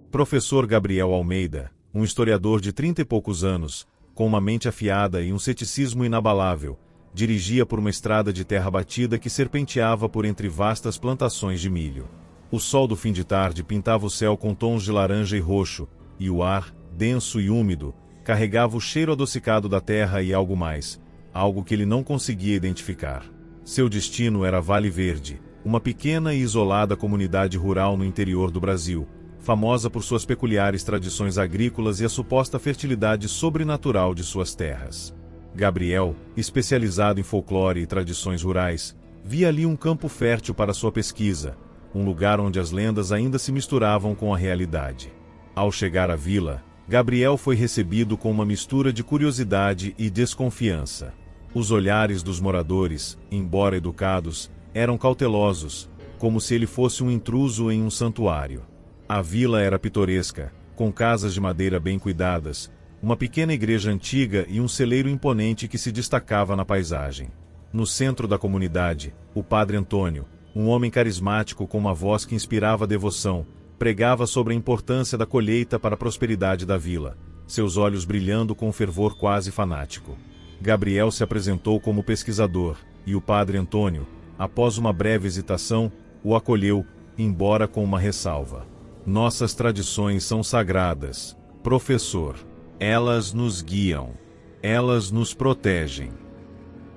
Professor Gabriel Almeida, um historiador de 30 e poucos anos, com uma mente afiada e um ceticismo inabalável, dirigia por uma estrada de terra batida que serpenteava por entre vastas plantações de milho. O sol do fim de tarde pintava o céu com tons de laranja e roxo, e o ar, denso e úmido, carregava o cheiro adocicado da terra e algo mais, algo que ele não conseguia identificar. Seu destino era Vale Verde, uma pequena e isolada comunidade rural no interior do Brasil, famosa por suas peculiares tradições agrícolas e a suposta fertilidade sobrenatural de suas terras. Gabriel, especializado em folclore e tradições rurais, via ali um campo fértil para sua pesquisa, um lugar onde as lendas ainda se misturavam com a realidade. Ao chegar à vila, Gabriel foi recebido com uma mistura de curiosidade e desconfiança. Os olhares dos moradores, embora educados, eram cautelosos, como se ele fosse um intruso em um santuário. A vila era pitoresca, com casas de madeira bem cuidadas, uma pequena igreja antiga e um celeiro imponente que se destacava na paisagem. No centro da comunidade, o padre Antônio, um homem carismático com uma voz que inspirava devoção, pregava sobre a importância da colheita para a prosperidade da vila, seus olhos brilhando com um fervor quase fanático. Gabriel se apresentou como pesquisador, e o padre Antônio, após uma breve hesitação, o acolheu, embora com uma ressalva. Nossas tradições são sagradas, professor. Elas nos guiam. Elas nos protegem.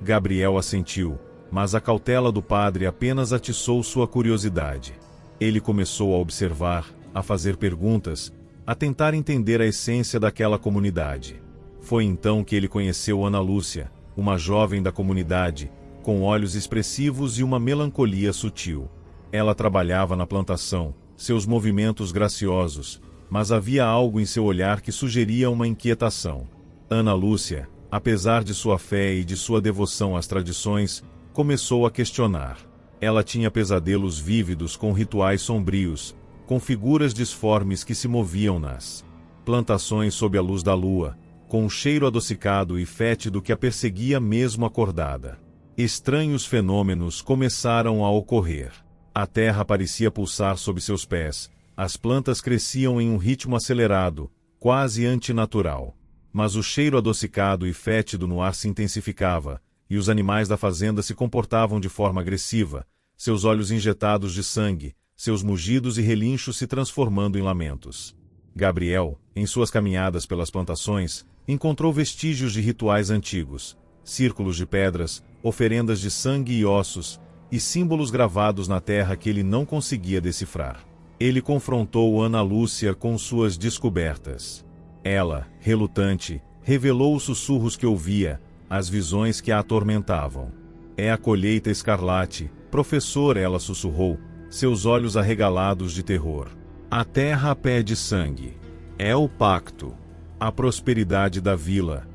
Gabriel assentiu, mas a cautela do padre apenas atiçou sua curiosidade. Ele começou a observar, a fazer perguntas, a tentar entender a essência daquela comunidade. Foi então que ele conheceu Ana Lúcia, uma jovem da comunidade, com olhos expressivos e uma melancolia sutil. Ela trabalhava na plantação, seus movimentos graciosos, mas havia algo em seu olhar que sugeria uma inquietação. Ana Lúcia, apesar de sua fé e de sua devoção às tradições, começou a questionar. Ela tinha pesadelos vívidos com rituais sombrios, com figuras disformes que se moviam nas plantações sob a luz da lua, com um cheiro adocicado e fétido que a perseguia mesmo acordada. Estranhos fenômenos começaram a ocorrer. A terra parecia pulsar sob seus pés, as plantas cresciam em um ritmo acelerado, quase antinatural. Mas o cheiro adocicado e fétido no ar se intensificava, e os animais da fazenda se comportavam de forma agressiva, seus olhos injetados de sangue, seus mugidos e relinchos se transformando em lamentos. Gabriel, em suas caminhadas pelas plantações, encontrou vestígios de rituais antigos, círculos de pedras, oferendas de sangue e ossos, e símbolos gravados na terra que ele não conseguia decifrar. Ele confrontou Ana Lúcia com suas descobertas. Ela, relutante, revelou os sussurros que ouvia, as visões que a atormentavam. É a colheita escarlate, professor, ela sussurrou, seus olhos arregalados de terror. A terra pede sangue. É o pacto. A prosperidade da vila.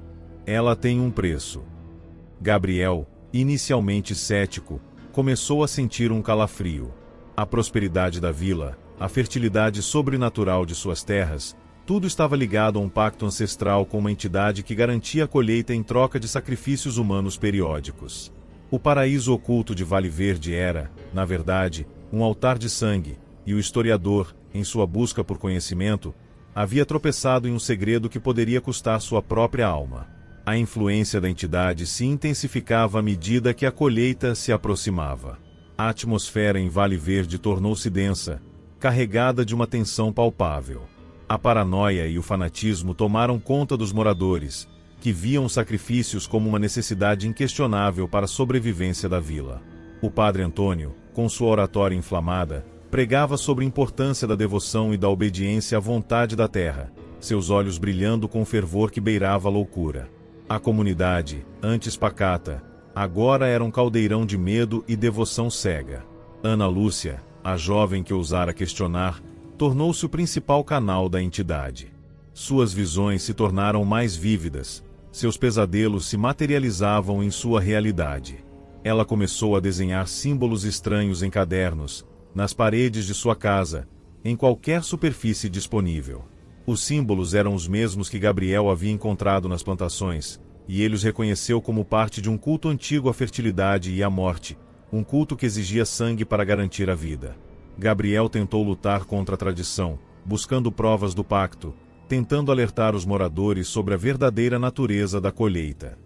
Ela tem um preço. Gabriel, inicialmente cético, começou a sentir um calafrio. A prosperidade da vila, a fertilidade sobrenatural de suas terras, tudo estava ligado a um pacto ancestral com uma entidade que garantia a colheita em troca de sacrifícios humanos periódicos. O paraíso oculto de Vale Verde era, na verdade, um altar de sangue, e o historiador, em sua busca por conhecimento, havia tropeçado em um segredo que poderia custar sua própria alma. A influência da entidade se intensificava à medida que a colheita se aproximava. A atmosfera em Vale Verde tornou-se densa, carregada de uma tensão palpável. A paranoia e o fanatismo tomaram conta dos moradores, que viam os sacrifícios como uma necessidade inquestionável para a sobrevivência da vila. O padre Antônio, com sua oratória inflamada, pregava sobre a importância da devoção e da obediência à vontade da terra, seus olhos brilhando com um fervor que beirava a loucura. A comunidade, antes pacata, agora era um caldeirão de medo e devoção cega. Ana Lúcia, a jovem que ousara questionar, tornou-se o principal canal da entidade. Suas visões se tornaram mais vívidas, seus pesadelos se materializavam em sua realidade. Ela começou a desenhar símbolos estranhos em cadernos, nas paredes de sua casa, em qualquer superfície disponível. Os símbolos eram os mesmos que Gabriel havia encontrado nas plantações, e ele os reconheceu como parte de um culto antigo à fertilidade e à morte, um culto que exigia sangue para garantir a vida. Gabriel tentou lutar contra a tradição, buscando provas do pacto, tentando alertar os moradores sobre a verdadeira natureza da colheita.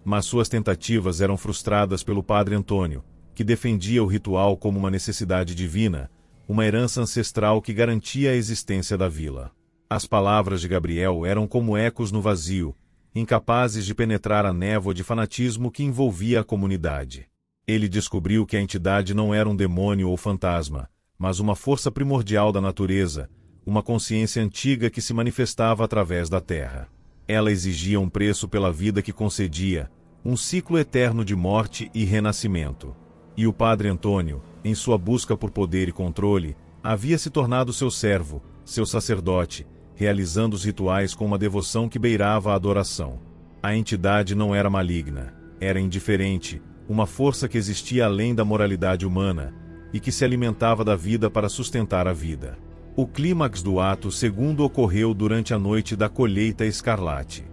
Mas suas tentativas eram frustradas pelo padre Antônio, que defendia o ritual como uma necessidade divina, uma herança ancestral que garantia a existência da vila. As palavras de Gabriel eram como ecos no vazio, incapazes de penetrar a névoa de fanatismo que envolvia a comunidade. Ele descobriu que a entidade não era um demônio ou fantasma, mas uma força primordial da natureza, uma consciência antiga que se manifestava através da terra. Ela exigia um preço pela vida que concedia, um ciclo eterno de morte e renascimento. E o padre Antônio, em sua busca por poder e controle, havia se tornado seu servo, seu sacerdote, realizando os rituais com uma devoção que beirava a adoração. A entidade não era maligna, era indiferente, uma força que existia além da moralidade humana, e que se alimentava da vida para sustentar a vida. O clímax do ato segundo ocorreu durante a noite da colheita escarlate.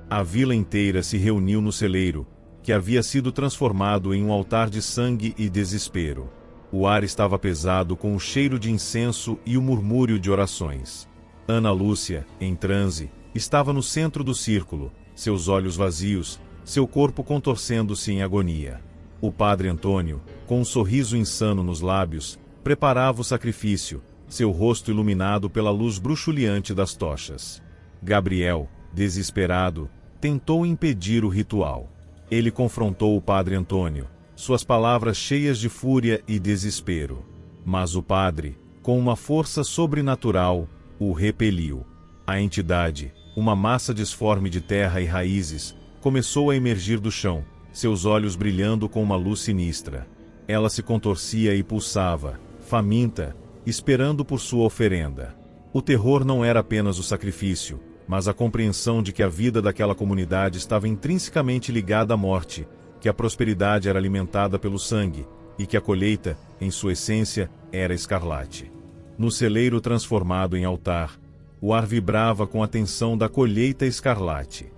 A vila inteira se reuniu no celeiro, que havia sido transformado em um altar de sangue e desespero. O ar estava pesado com o cheiro de incenso e o murmúrio de orações. Ana Lúcia, em transe, estava no centro do círculo, seus olhos vazios, seu corpo contorcendo-se em agonia. O padre Antônio, com um sorriso insano nos lábios, preparava o sacrifício, seu rosto iluminado pela luz bruxuleante das tochas. Gabriel, desesperado, tentou impedir o ritual. Ele confrontou o padre Antônio, suas palavras cheias de fúria e desespero. Mas o padre, com uma força sobrenatural, o repeliu. A entidade, uma massa disforme de terra e raízes, começou a emergir do chão, seus olhos brilhando com uma luz sinistra. Ela se contorcia e pulsava, faminta, esperando por sua oferenda. O terror não era apenas o sacrifício, mas a compreensão de que a vida daquela comunidade estava intrinsecamente ligada à morte, que a prosperidade era alimentada pelo sangue, e que a colheita, em sua essência, era escarlate. No celeiro transformado em altar, o ar vibrava com a tensão da colheita escarlate.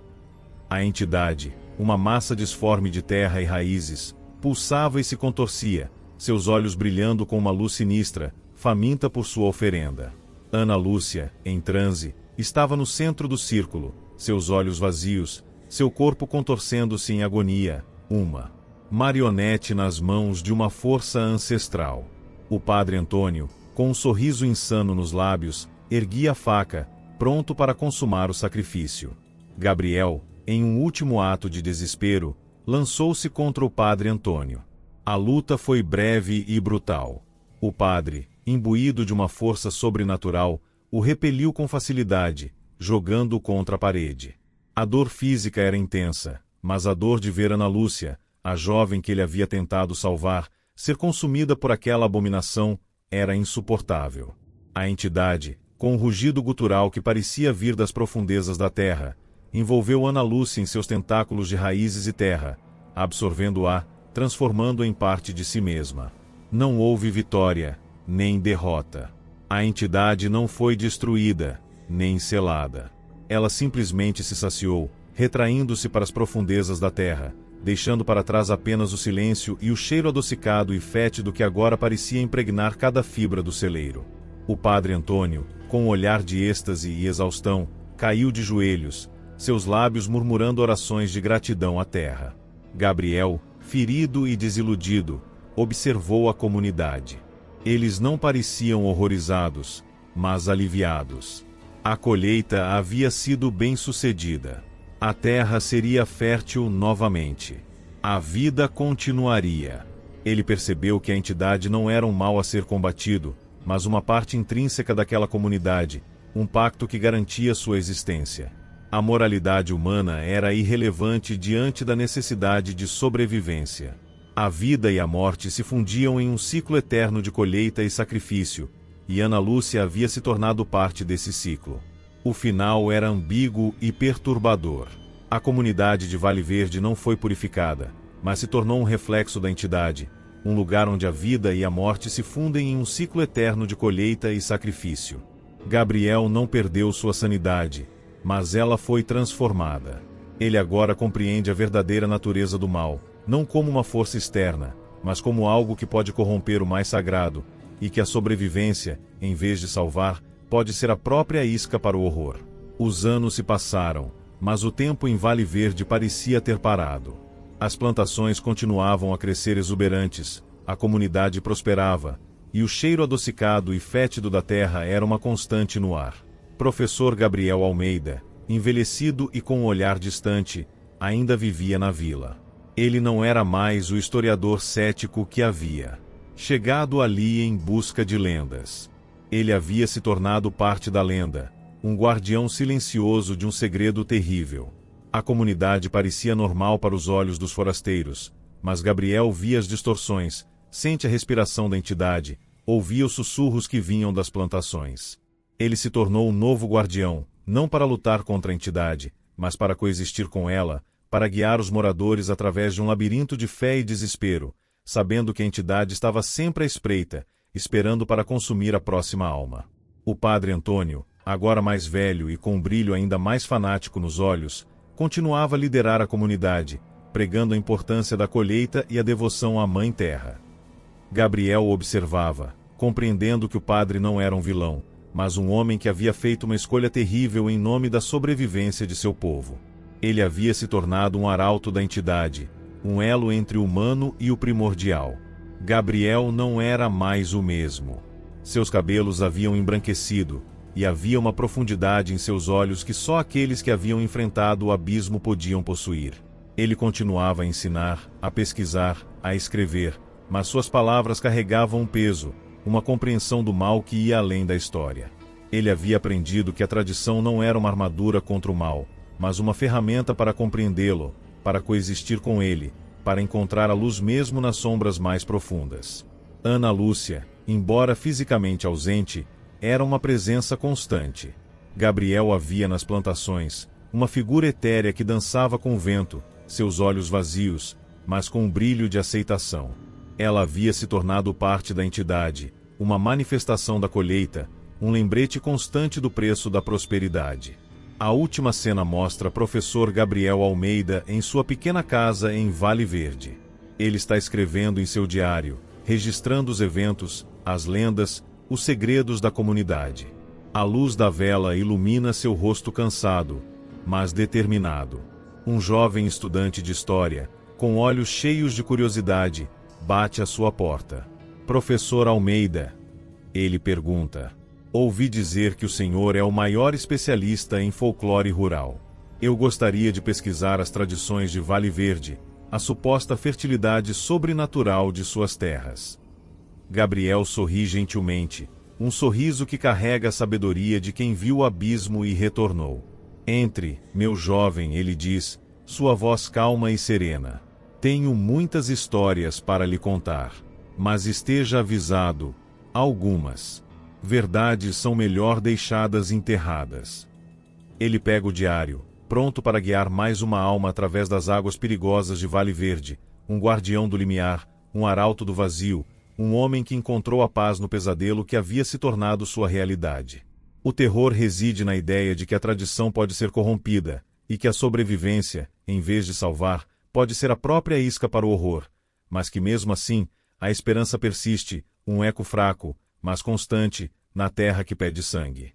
A entidade, uma massa disforme de terra e raízes, pulsava e se contorcia, seus olhos brilhando com uma luz sinistra, faminta por sua oferenda. Ana Lúcia, em transe, estava no centro do círculo, seus olhos vazios, seu corpo contorcendo-se em agonia, uma marionete nas mãos de uma força ancestral. O padre Antônio, com um sorriso insano nos lábios, erguia a faca, pronto para consumar o sacrifício. Gabriel, em um último ato de desespero, lançou-se contra o padre Antônio. A luta foi breve e brutal. O padre, imbuído de uma força sobrenatural, o repeliu com facilidade, jogando-o contra a parede. A dor física era intensa, mas a dor de ver Ana Lúcia, a jovem que ele havia tentado salvar, ser consumida por aquela abominação, era insuportável. A entidade, com um rugido gutural que parecia vir das profundezas da terra, envolveu Ana Lúcia em seus tentáculos de raízes e terra, absorvendo-a, transformando-a em parte de si mesma. Não houve vitória, nem derrota. A entidade não foi destruída, nem selada. Ela simplesmente se saciou, retraindo-se para as profundezas da terra, deixando para trás apenas o silêncio e o cheiro adocicado e fétido que agora parecia impregnar cada fibra do celeiro. O padre Antônio, com um olhar de êxtase e exaustão, caiu de joelhos, seus lábios murmurando orações de gratidão à terra. Gabriel, ferido e desiludido, observou a comunidade. Eles não pareciam horrorizados, mas aliviados. A colheita havia sido bem-sucedida. A terra seria fértil novamente. A vida continuaria. Ele percebeu que a entidade não era um mal a ser combatido, mas uma parte intrínseca daquela comunidade, um pacto que garantia sua existência. A moralidade humana era irrelevante diante da necessidade de sobrevivência. A vida e a morte se fundiam em um ciclo eterno de colheita e sacrifício, e Ana Lúcia havia se tornado parte desse ciclo. O final era ambíguo e perturbador. A comunidade de Vale Verde não foi purificada, mas se tornou um reflexo da entidade, um lugar onde a vida e a morte se fundem em um ciclo eterno de colheita e sacrifício. Gabriel não perdeu sua sanidade, mas ela foi transformada. Ele agora compreende a verdadeira natureza do mal, não como uma força externa, mas como algo que pode corromper o mais sagrado, e que a sobrevivência, em vez de salvar, pode ser a própria isca para o horror. Os anos se passaram, mas o tempo em Vale Verde parecia ter parado. As plantações continuavam a crescer exuberantes, a comunidade prosperava, e o cheiro adocicado e fétido da terra era uma constante no ar. Professor Gabriel Almeida, envelhecido e com um olhar distante, ainda vivia na vila. Ele não era mais o historiador cético que havia chegado ali em busca de lendas. Ele havia se tornado parte da lenda, um guardião silencioso de um segredo terrível. A comunidade parecia normal para os olhos dos forasteiros, mas Gabriel via as distorções, sente a respiração da entidade, ouvia os sussurros que vinham das plantações. Ele se tornou um novo guardião, não para lutar contra a entidade, mas para coexistir com ela, para guiar os moradores através de um labirinto de fé e desespero, sabendo que a entidade estava sempre à espreita, esperando para consumir a próxima alma. O padre Antônio, agora mais velho e com um brilho ainda mais fanático nos olhos, continuava a liderar a comunidade, pregando a importância da colheita e a devoção à Mãe Terra. Gabriel observava, compreendendo que o padre não era um vilão, mas um homem que havia feito uma escolha terrível em nome da sobrevivência de seu povo. Ele havia se tornado um arauto da entidade, um elo entre o humano e o primordial. Gabriel não era mais o mesmo. Seus cabelos haviam embranquecido, e havia uma profundidade em seus olhos que só aqueles que haviam enfrentado o abismo podiam possuir. Ele continuava a ensinar, a pesquisar, a escrever, mas suas palavras carregavam um peso, uma compreensão do mal que ia além da história. Ele havia aprendido que a tradição não era uma armadura contra o mal, mas uma ferramenta para compreendê-lo, para coexistir com ele, para encontrar a luz mesmo nas sombras mais profundas. Ana Lúcia, embora fisicamente ausente, era uma presença constante. Gabriel a via nas plantações, uma figura etérea que dançava com o vento, seus olhos vazios, mas com um brilho de aceitação. Ela havia se tornado parte da entidade, uma manifestação da colheita, um lembrete constante do preço da prosperidade. A última cena mostra professor Gabriel Almeida em sua pequena casa em Vale Verde. Ele está escrevendo em seu diário, registrando os eventos, as lendas, os segredos da comunidade. A luz da vela ilumina seu rosto cansado, mas determinado. Um jovem estudante de história, com olhos cheios de curiosidade, bate à sua porta. Professor Almeida, ele pergunta. Ouvi dizer que o senhor é o maior especialista em folclore rural. Eu gostaria de pesquisar as tradições de Vale Verde, a suposta fertilidade sobrenatural de suas terras. Gabriel sorri gentilmente, um sorriso que carrega a sabedoria de quem viu o abismo e retornou. Entre, meu jovem, ele diz, sua voz calma e serena. Tenho muitas histórias para lhe contar, mas esteja avisado, algumas verdades são melhor deixadas enterradas. Ele pega o diário, pronto para guiar mais uma alma através das águas perigosas de Vale Verde, um guardião do limiar, um arauto do vazio, um homem que encontrou a paz no pesadelo que havia se tornado sua realidade. O terror reside na ideia de que a tradição pode ser corrompida, e que a sobrevivência, em vez de salvar, pode ser a própria isca para o horror, mas que mesmo assim, a esperança persiste, um eco fraco, mas constante, na terra que pede sangue.